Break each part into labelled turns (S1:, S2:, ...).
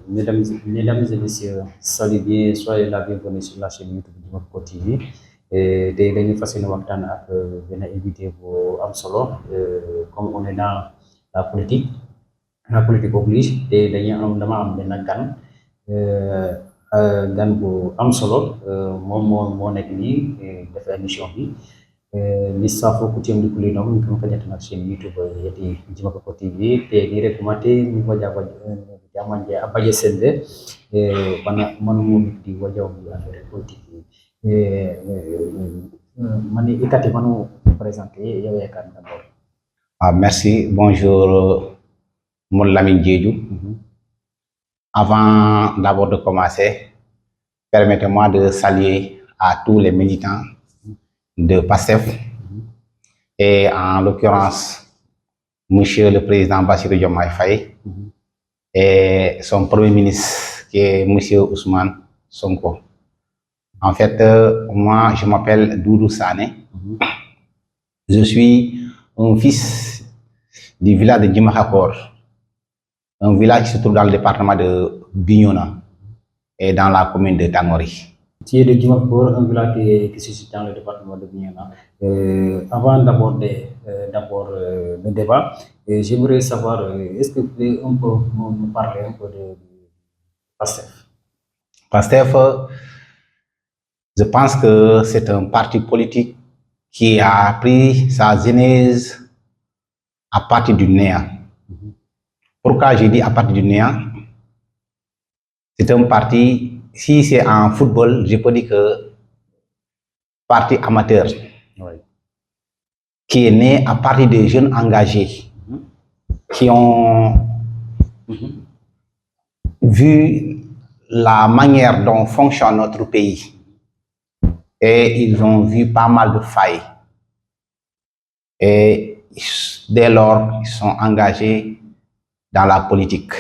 S1: Mesdames et messieurs, salut bien, soyez la bienvenue sur la chaîne YouTube du Djimaka TV. Tey dañuy fas yéene waxtaan ak benn invité bu am solo comme on est dans la politique oblige te dama am benn gan bu am solo moom moo nekk nii def émission bi. Lissafo kutiemu kulino mkanya tuna chini YouTube yeti Djimaka TV te dire kumate ni waja jamanje abaje sende bana manu di waja mu affaire politique mani ikati manu présenter yow yakan d'abord.
S2: Merci, bonjour mon Lamine Diédhiou. Avant d'abord de commencer, permettez-moi de saluer à tous les militants de PASTEF et en l'occurrence Monsieur le Président Bassirou Diomaye Faye et son Premier ministre qui est Monsieur Ousmane Sonko. En fait, moi je m'appelle Doudou Sané. Je suis un fils du village de Djimakakor, un village qui se trouve dans le département de Bignona et dans la commune de Tangori.
S1: Tu es de Djimakakor, un village qui se situe dans le département de Bignona. Avant d'aborder le débat, j'aimerais savoir, est-ce que vous pouvez un peu nous parler un peu de PASTEF?
S2: PASTEF, je pense que c'est un parti politique qui a pris sa genèse à partir du néant. Pourquoi j'ai dit à partir du néant? C'est un parti, si c'est en football, je peux dire que parti amateur, qui est né à partir des jeunes engagés, qui ont vu la manière dont fonctionne notre pays. Et ils ont vu pas mal de failles. Et dès lors, ils sont engagés dans la politique.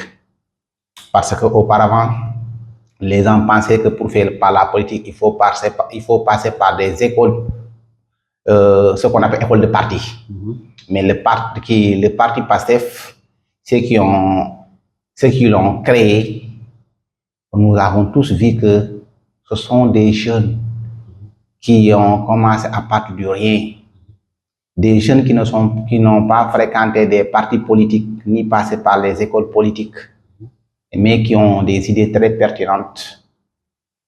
S2: Parce qu'auparavant, les gens pensaient que pour faire par la politique, il faut passer par des écoles, ce qu'on appelle écoles de parti. Mais le parti PASTEF, ceux qui l'ont créé, nous avons tous vu que ce sont des jeunes qui ont commencé à partir de rien. Des jeunes qui n'ont pas fréquenté des partis politiques, ni passé par les écoles politiques, mais qui ont des idées très pertinentes,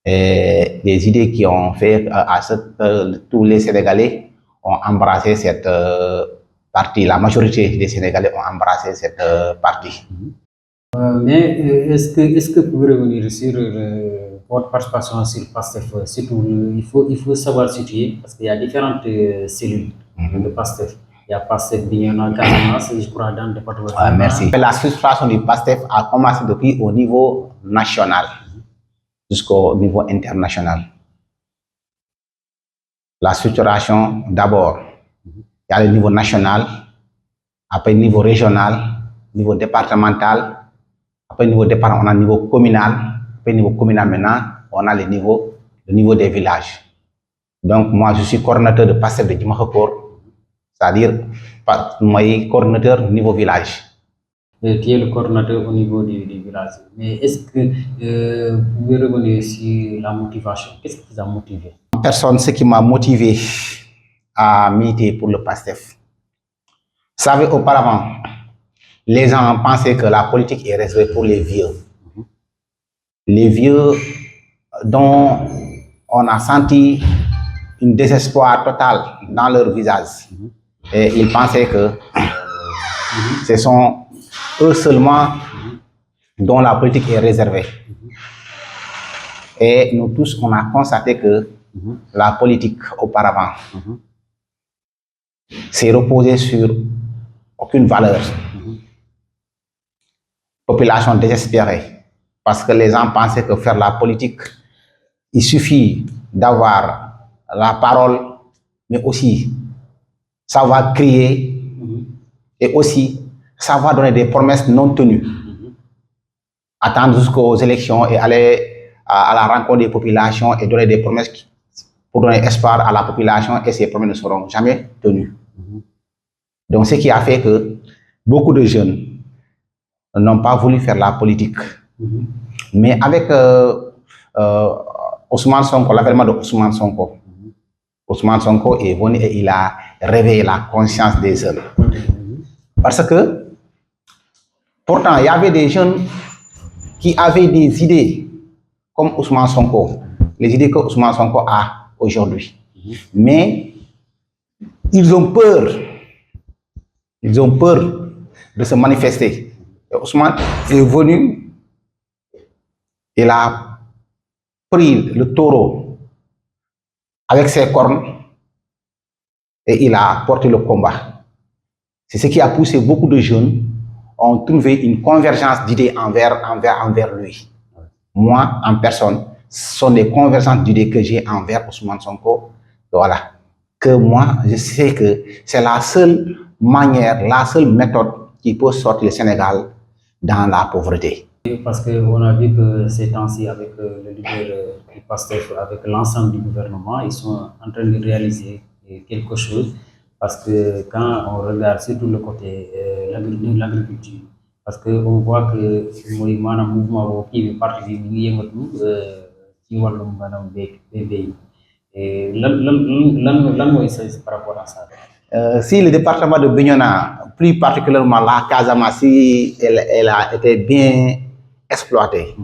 S2: et des idées qui ont fait tous les Sénégalais ont embrassé cette partie. La majorité des Sénégalais ont embrassé cette partie.
S1: Mais est-ce que vous pouvez revenir sur votre participation sur PASTEF? Il faut savoir situer, parce qu'il y a différentes cellules de PASTEF. Il y a PASTEF Bignona, Casamance, je crois, dans le département.
S2: Merci. La structuration du PASTEF a commencé depuis au niveau national jusqu'au niveau international. La structuration, d'abord, il y a le niveau national, après le niveau régional, niveau départemental, après le niveau départemental, on a le niveau communal, après le niveau communal maintenant, on a le niveau des villages. Donc moi, je suis coordonnateur de PASTEF de Djimakakor, c'est-à-dire coordonnateur niveau village.
S1: Tu es le coordonnateur au niveau du village. Mais est-ce que vous pouvez revenir sur la motivation? Qu'est-ce qui vous a motivé?
S2: En personne, ce qui m'a motivé à militer pour le PASTEF. Vous savez, auparavant, les gens pensaient que la politique est réservée pour les vieux. Les vieux dont on a senti un désespoir total dans leur visage. Et ils pensaient que ce sont eux seulement dont la politique est réservée. Et nous tous, on a constaté que la politique auparavant s'est reposée sur aucune valeur. Population désespérée. Parce que les gens pensaient que faire la politique, il suffit d'avoir la parole, mais aussi savoir crier et aussi savoir donner des promesses non tenues. Attendre jusqu'aux élections et aller à la rencontre des populations et donner des promesses pour donner espoir à la population, et ces promesses ne seront jamais tenues. Donc ce qui a fait que beaucoup de jeunes n'ont pas voulu faire la politique Mais avec Ousmane Sonko, l'avènement de Ousmane Sonko, Ousmane Sonko est venu et il a réveillé la conscience des jeunes. Parce que, pourtant, il y avait des jeunes qui avaient des idées comme Ousmane Sonko, les idées que Ousmane Sonko a aujourd'hui. Mais ils ont peur de se manifester. Et Ousmane est venu, il a pris le taureau avec ses cornes et il a porté le combat. C'est ce qui a poussé beaucoup de jeunes ont trouvé une convergence d'idées envers lui. Moi, en personne, ce sont des convergences d'idées que j'ai envers Ousmane Sonko. Voilà. Que moi, je sais que c'est la seule manière, la seule méthode qui peut sortir le Sénégal dans la pauvreté.
S1: Parce qu'on a vu que ces temps-ci, avec le leader du PASTEF, avec l'ensemble du gouvernement, ils sont en train de réaliser quelque chose. Parce que quand on regarde surtout le côté de l'agriculture, parce qu'on voit que le mouvement qui est parti du ci wàllum maanaam béy et lan mooy par rapport à ça.
S2: Si le département de Bignona, plus particulièrement la Casamance, si elle a été bien exploitée,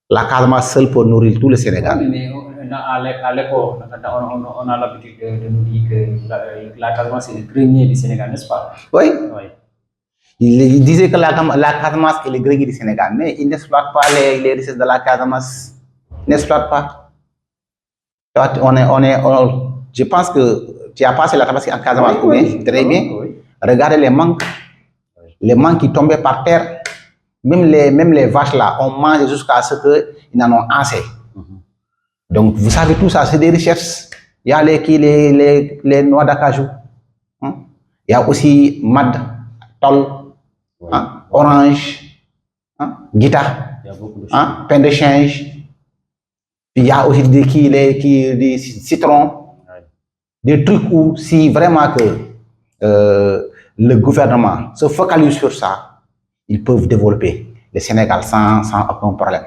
S2: la Casamance seule pour nourrir tout le Sénégal.
S1: Oui, mais à l'époque, on a l'habitude de nous dire que la Casamance est le grenier du Sénégal, n'est-ce pas?
S2: Oui. Il disait que la Casamance est le grenier du Sénégal, mais il n'exploite pas les richesses de la Casamance. Il n'exploite pas. Je pense que tu as passé la Tabaski en Casamance, oui, très bien. Oui. Regardez les manques qui tombaient par terre. Même les vaches là, on mange jusqu'à ce qu'ils n'en ont assez. Donc, vous savez, tout ça, c'est des richesses. Il y a les noix d'acajou. Il y a aussi mad, tol, orange, guitare, pain de change. Puis il y a aussi des citrons. Des trucs où, si vraiment que le gouvernement se focalise sur ça, ils peuvent développer le Sénégal sans aucun problème.